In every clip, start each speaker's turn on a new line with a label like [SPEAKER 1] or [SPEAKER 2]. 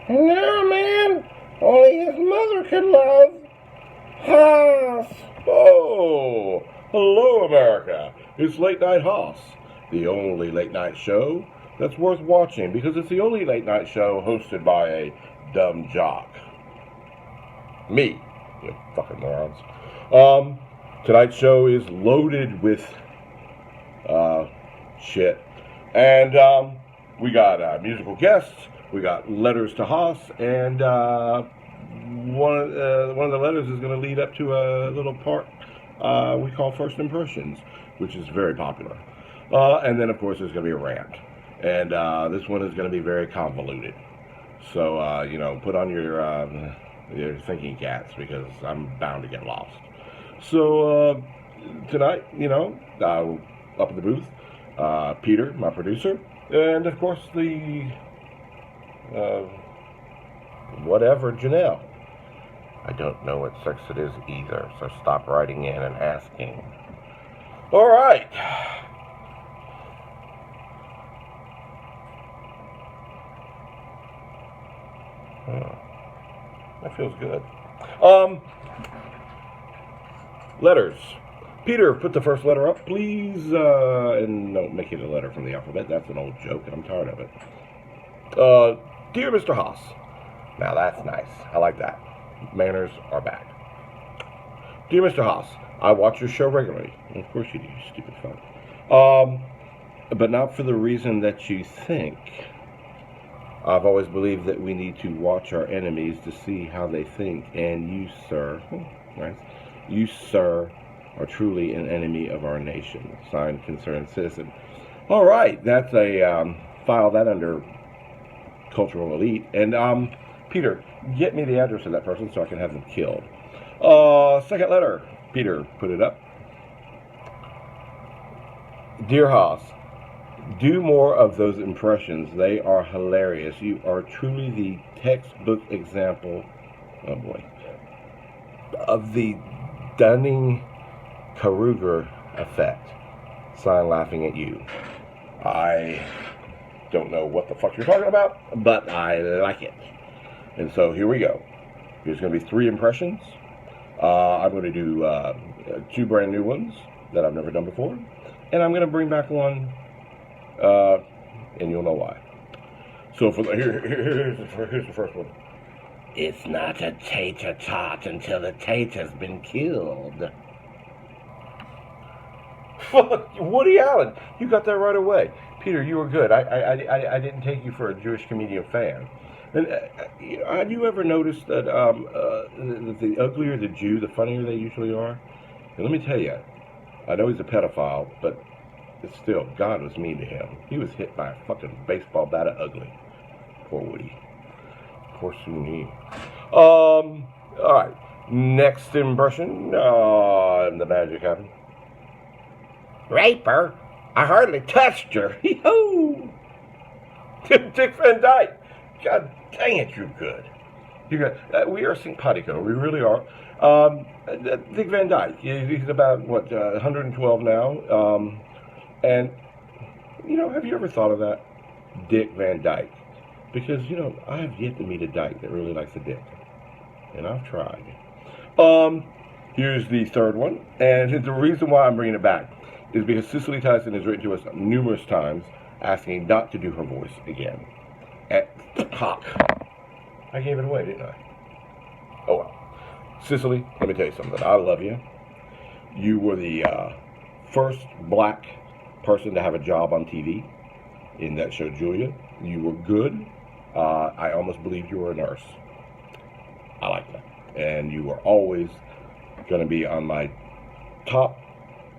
[SPEAKER 1] No, man. Only his mother could love. HOSS.
[SPEAKER 2] Oh, hello, America. It's Late Night HOSS, the only late night show that's worth watching because it's the only late night show hosted by a dumb jock. Me, you fucking morons. Tonight's show is loaded with shit. And we got musical guests, we got letters to HOSS, and one of the letters is going to lead up to a little part we call First Impressions, which is very popular. And then, of course, there's going to be a rant. And this one is going to be very convoluted. So, put on your thinking caps because I'm bound to get lost. So, tonight, up in the booth, Peter, my producer, and, of course, the whatever Janelle. I don't know what sex it is either, so stop writing in and asking. All right. That feels good. Letters. Peter, put the first letter up, please. And don't make it a letter from the alphabet. That's an old joke, and I'm tired of it. Dear Mr. HOSS. Now that's nice. I like that. Manners are back. Dear Mr. HOSS, I watch your show regularly. Of course you do, you stupid fuck. But not for the reason that you think. I've always believed that we need to watch our enemies to see how they think, and you, sir, you, sir, are truly an enemy of our nation. Signed, Concerned Citizen. All right, that's a file that under Cultural Elite. And Peter, get me the address of that person so I can have them killed. Second letter. Peter, put it up. Dear HOSS, do more of those impressions. They are hilarious. You are truly the textbook example, oh boy, of the Dunning-Kruger effect. Sign, laughing at you. I don't know what the fuck you're talking about, but I like it. And so here we go. There's going to be 3 impressions. I'm going to do 2 brand new ones that I've never done before. And I'm going to bring back one, and you'll know why. So here's the first one. It's not a tater-tot until the tater's been killed. Woody Allen, you got that right away. Peter, you were good. I didn't take you for a Jewish comedian fan. And have you ever noticed that the uglier the Jew, the funnier they usually are? And let me tell you, I know he's a pedophile, but still, God was mean to him. He was hit by a fucking baseball bat of ugly. Poor Woody. Poor Sunni. All right. Next impression. The magic happened. Raper? I hardly touched her. Hee-hoo! Dick Van Dyke. God dang it, you're good. We are simpatico. We really are. Dick Van Dyke. He's about, 112 now. And, have you ever thought of that? Dick Van Dyke. Because, I have yet to meet a dyke that really likes a dick. And I've tried. Here's the third one. And the reason why I'm bringing it back is because Cicely Tyson has written to us numerous times asking not to do her voice again. At cock. I gave it away, didn't I? Oh well. Cicely, let me tell you something. I love you. You were the first black person to have a job on TV in that show, Julia. You were good. I almost believed you were a nurse. I like that. And you were always going to be on my top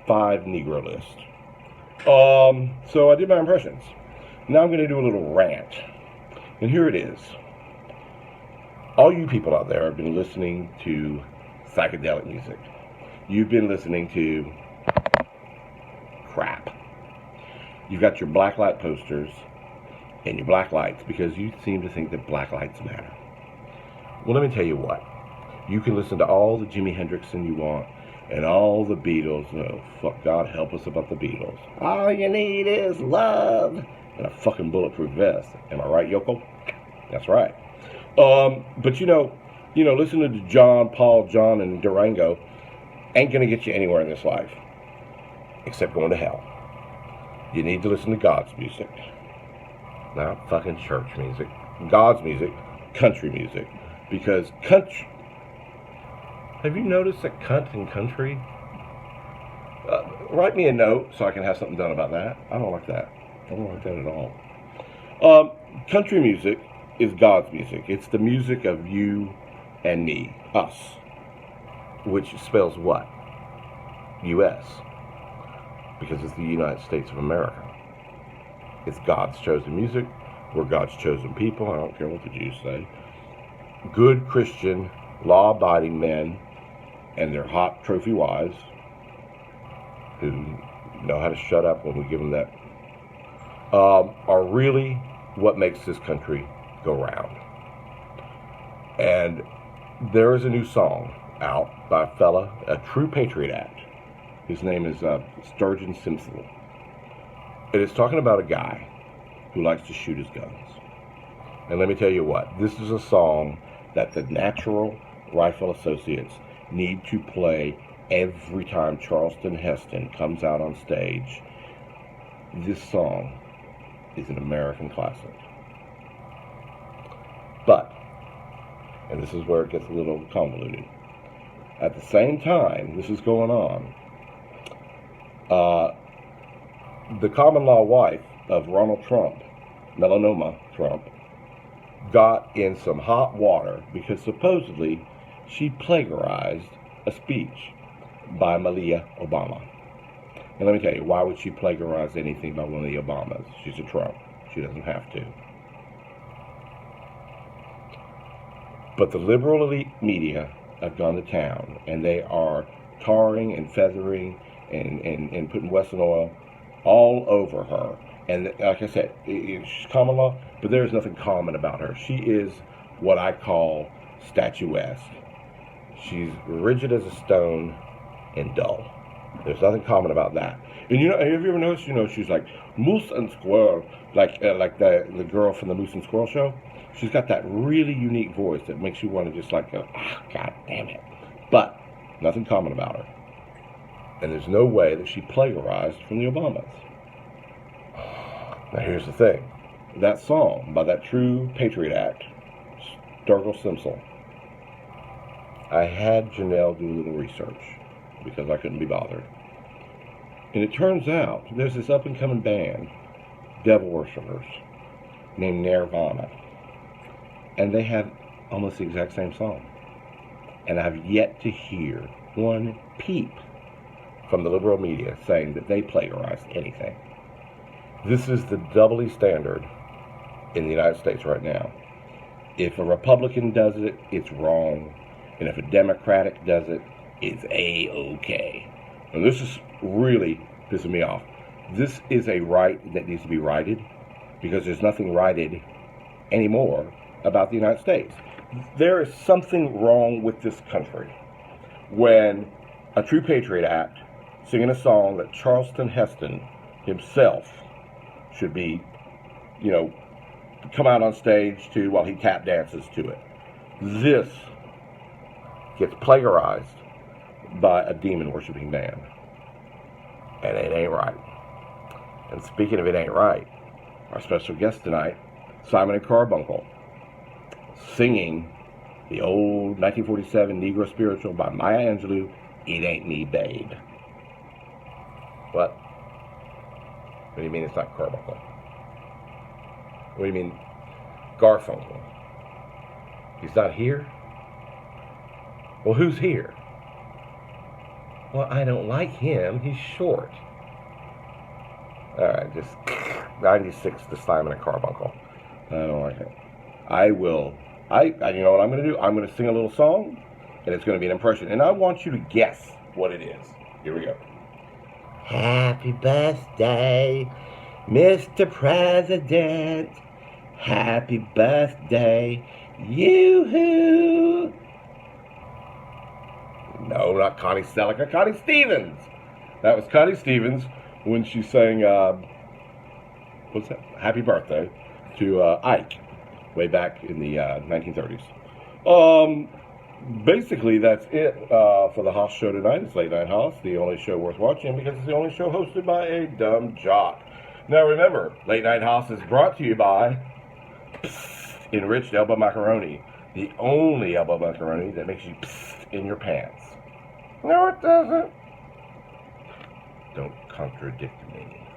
[SPEAKER 2] 5 Negro list. So I did my impressions. Now I'm going to do a little rant. And here it is. All you people out there have been listening to psychedelic music. You've been listening to crap. You've got your black light posters and your black lights because you seem to think that black lights matter. Well, let me tell you what. You can listen to all the Jimi Hendrixon you want and all the Beatles. Oh, fuck, God help us about the Beatles. All you need is love and a fucking bulletproof vest. Am I right, Yoko? That's right. But listening to John, Paul, John, and Durango ain't gonna get you anywhere in this life, except going to hell. You need to listen to God's music, not fucking church music. God's music, country music, because country. Have you noticed that cunt in country? Write me a note so I can have something done about that. I don't like that. I don't like that at all. Country music is God's music. It's the music of you and me, us, which spells what? U.S., because it's the United States of America. It's God's chosen music. We're God's chosen people. I don't care what the Jews say. Good Christian, law-abiding men and their hot trophy wives who know how to shut up when we give them that, are really what makes this country go round. And there is a new song out by a fella, a true patriot act. His name is Sturgeon Simpson. And it's talking about a guy who likes to shoot his guns. And let me tell you what, this is a song that the Natural Rifle Associates need to play every time Charleston Heston comes out on stage. This song is an American classic. But, and this is where it gets a little convoluted, at the same time this is going on, the common law wife of Ronald Trump, Melanoma Trump, got in some hot water because supposedly she plagiarized a speech by Malia Obama. And let me tell you, why would she plagiarize anything by one of the Obamas? She's a Trump. She doesn't have to. But the liberal elite media have gone to town, and they are tarring and feathering and putting Western oil all over her. And like I said, she's common law, but there is nothing common about her. She is what I call statuesque. She's rigid as a stone and dull. There's nothing common about that. And have you ever noticed, she's like Moose and Squirrel, like the girl from the Moose and Squirrel show? She's got that really unique voice that makes you want to just like go, God damn it. But nothing common about her. And there's no way that she plagiarized from the Obamas. Now here's the thing. That song by that true patriot act, Sturgill Simpson, I had Janelle do a little research because I couldn't be bothered. And it turns out there's this up-and-coming band, devil worshippers, named Nirvana. And they have almost the exact same song. And I've yet to hear one peep from the liberal media saying that they plagiarized anything. This is the doubly standard in the United States right now. If a Republican does it, it's wrong. And if a Democratic does it, it's A-okay. And this is really pissing me off. This is a right that needs to be righted because there's nothing righted anymore about the United States. There is something wrong with this country when a true patriot act singing a song that Charleston Heston himself should be, come out on stage to while he tap dances to it. This gets plagiarized by a demon-worshipping band. And it ain't right. And speaking of it ain't right, our special guest tonight, Simon and Carbuncle, singing the old 1947 Negro spiritual by Maya Angelou, It Ain't Me, Babe. What? What do you mean it's not Carbuncle? What do you mean Garfunkel? He's not here? Well, who's here? Well, I don't like him. He's short. All right, just 96 to Simon and Carbuncle. I don't like it. You know what I'm going to do? I'm going to sing a little song, and it's going to be an impression. And I want you to guess what it is. Here we go. Happy birthday, Mr. President. Happy birthday, you-hoo. No, not Connie Selica, Connie Stevens. That was Connie Stevens when she sang, what's that? Happy Birthday to Ike. way back in the 1930s. Basically, that's it for the HOSS show tonight. It's Late Night HOSS, the only show worth watching because it's the only show hosted by a dumb jock. Now remember, Late Night HOSS is brought to you by Enriched Elbow Macaroni, the only elbow macaroni that makes you in your pants.
[SPEAKER 1] No, it doesn't.
[SPEAKER 2] Don't contradict me.